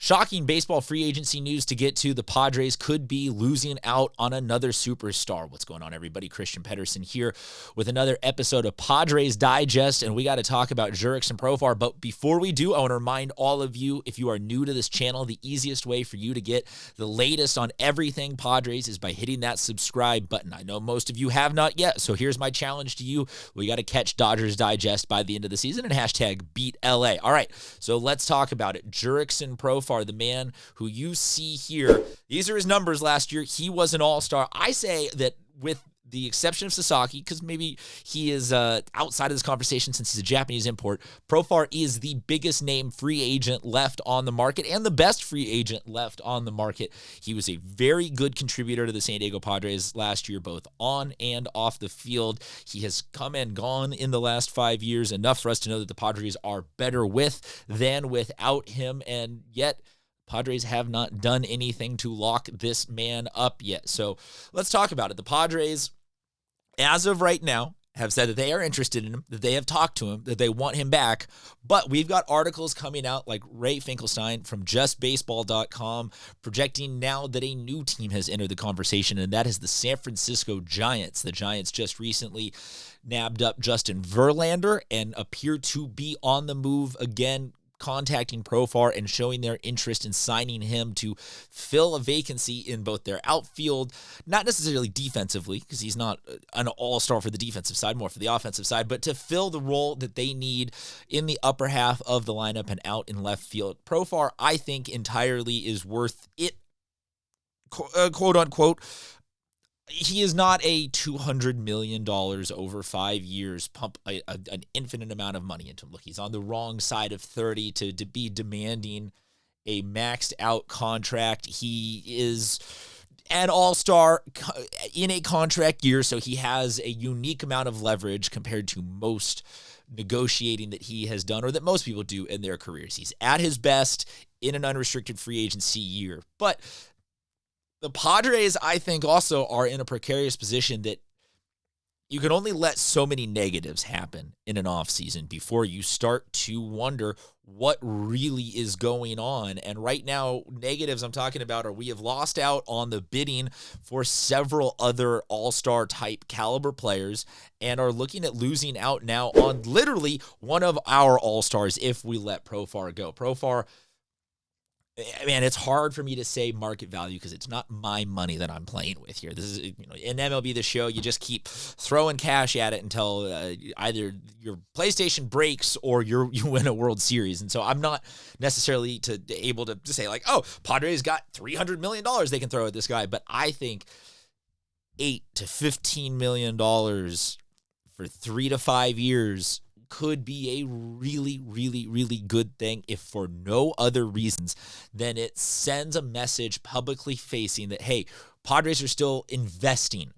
Shocking baseball free agency news to get to. The Padres could be losing out on another superstar. What's going on, everybody? Christian Pedersen here with another episode of Padres Digest, and we got to talk about Jurickson Profar. But before we do, I want to remind all of you, if you are new to this channel, the easiest way for you to get the latest on everything Padres is by hitting that subscribe button. I know most of you have not yet, so here's my challenge to you. We got to catch Dodgers Digest by the end of the season and hashtag beat LA. All right, so let's talk about it. Jurickson Profar, the man who you see here, these are his numbers last year. He was an all-star. I say that with the exception of Sasaki, because maybe he is outside of this conversation since he's a Japanese import, Profar is the biggest name free agent left on the market and the best free agent left on the market. He was a very good contributor to the San Diego Padres last year, both on and off the field. He has come and gone in the last 5 years, enough for us to know that the Padres are better with than without him, and yet Padres have not done anything to lock this man up yet. So let's talk about it. The Padres, as of right now, have said that they are interested in him, that they have talked to him, that they want him back. But we've got articles coming out like Ray Finkelstein from JustBaseball.com projecting now that a new team has entered the conversation, and that is the San Francisco Giants. The Giants just recently nabbed up Justin Verlander and appear to be on the move again, contacting Profar and showing their interest in signing him to fill a vacancy in both their outfield, not necessarily defensively, because he's not an all-star for the defensive side, more for the offensive side, but to fill the role that they need in the upper half of the lineup and out in left field. Profar, I think, entirely is worth it, quote-unquote. He is not a $200 million over 5 years, pump an infinite amount of money into him. Look, he's on the wrong side of 30 to be demanding a maxed out contract. He is an all-star in a contract year, so he has a unique amount of leverage compared to most negotiating that he has done or that most people do in their careers. He's at his best in an unrestricted free agency year. But the Padres, I think, also are in a precarious position that you can only let so many negatives happen in an offseason before you start to wonder what really is going on. And right now, negatives I'm talking about are we have lost out on the bidding for several other all-star type caliber players and are looking at losing out now on literally one of our all-stars if we let Profar go. Profar, man, it's hard for me to say market value because it's not my money that I'm playing with here. This is, in MLB The Show, you just keep throwing cash at it until either your PlayStation breaks or you win a World Series. And so I'm not necessarily able to say like, oh, Padres got $300 million they can throw at this guy. But I think $8 to $15 million for 3 to 5 years could be a really, really, really good thing if for no other reasons than it sends a message publicly facing that, hey, Padres are still investing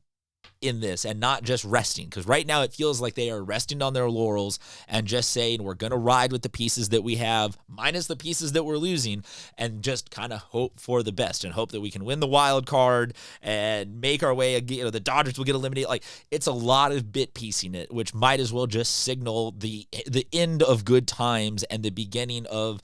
in this and not just resting. Because right now it feels like they are resting on their laurels and just saying we're going to ride with the pieces that we have, minus the pieces that we're losing, and just kind of hope for the best and hope that we can win the wild card and make our way, the Dodgers will get eliminated. Like, it's a lot of bit piecing it, which might as well just signal the end of good times and the beginning of,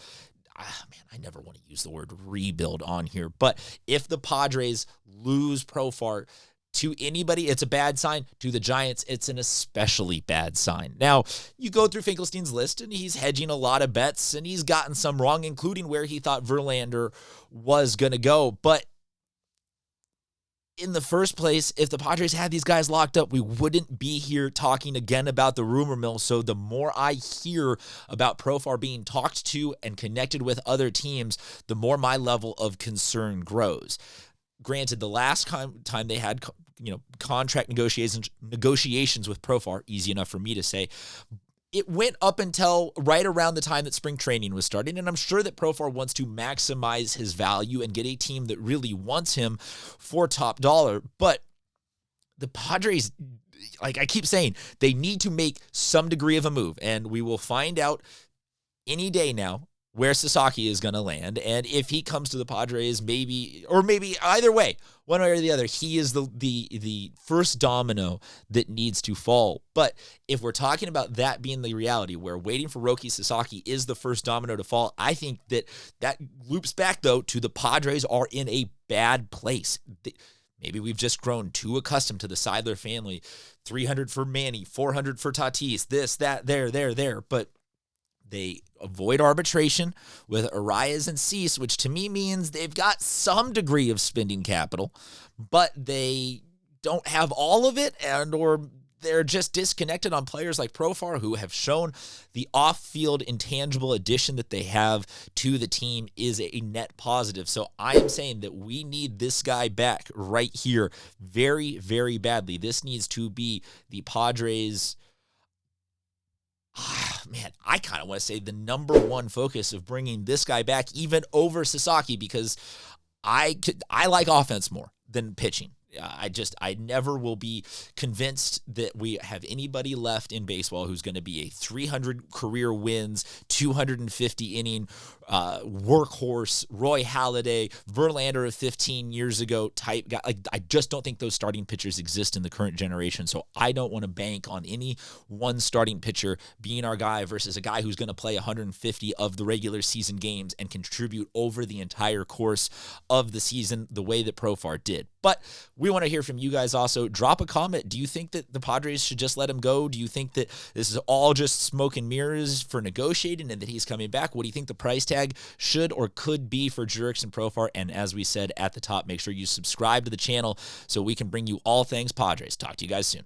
I never want to use the word rebuild on here, but if the Padres lose Profar to anybody, it's a bad sign. To the Giants, it's an especially bad sign. Now, you go through Finkelstein's list, and he's hedging a lot of bets, and he's gotten some wrong, including where he thought Verlander was going to go. But in the first place, if the Padres had these guys locked up, we wouldn't be here talking again about the rumor mill. So the more I hear about Profar being talked to and connected with other teams, the more my level of concern grows. Granted, the last time they had, contract negotiations with Profar, easy enough for me to say, it went up until right around the time that spring training was starting, and I'm sure that Profar wants to maximize his value and get a team that really wants him for top dollar. But the Padres, like I keep saying, they need to make some degree of a move, and we will find out any day now where Sasaki is going to land. And if he comes to the Padres, maybe either way, one way or the other, he is the first domino that needs to fall. But if we're talking about that being the reality, where waiting for Roki Sasaki is the first domino to fall, I think that loops back, though, to the Padres are in a bad place. Maybe we've just grown too accustomed to the Seidler family. 300 for Manny, 400 for Tatis, this, that, there. But they avoid arbitration with Arraez and Cease, which to me means they've got some degree of spending capital, but they don't have all of it, or they're just disconnected on players like Profar, who have shown the off-field intangible addition that they have to the team is a net positive. So I am saying that we need this guy back right here very, very badly. This needs to be the Padres' man, I kind of want to say the number one focus of bringing this guy back, even over Sasaki, because I like offense more than pitching. I never will be convinced that we have anybody left in baseball who's going to be a 300 career wins, 250 inning workhorse, Roy Halladay, Verlander of 15 years ago type guy. Like, I just don't think those starting pitchers exist in the current generation. So I don't want to bank on any one starting pitcher being our guy versus a guy who's going to play 150 of the regular season games and contribute over the entire course of the season the way that Profar did. But we want to hear from you guys also. Drop a comment. Do you think that the Padres should just let him go? Do you think that this is all just smoke and mirrors for negotiating and that he's coming back? What do you think the price tag should or could be for Jurickson Profar? And as we said at the top, make sure you subscribe to the channel so we can bring you all things Padres. Talk to you guys soon.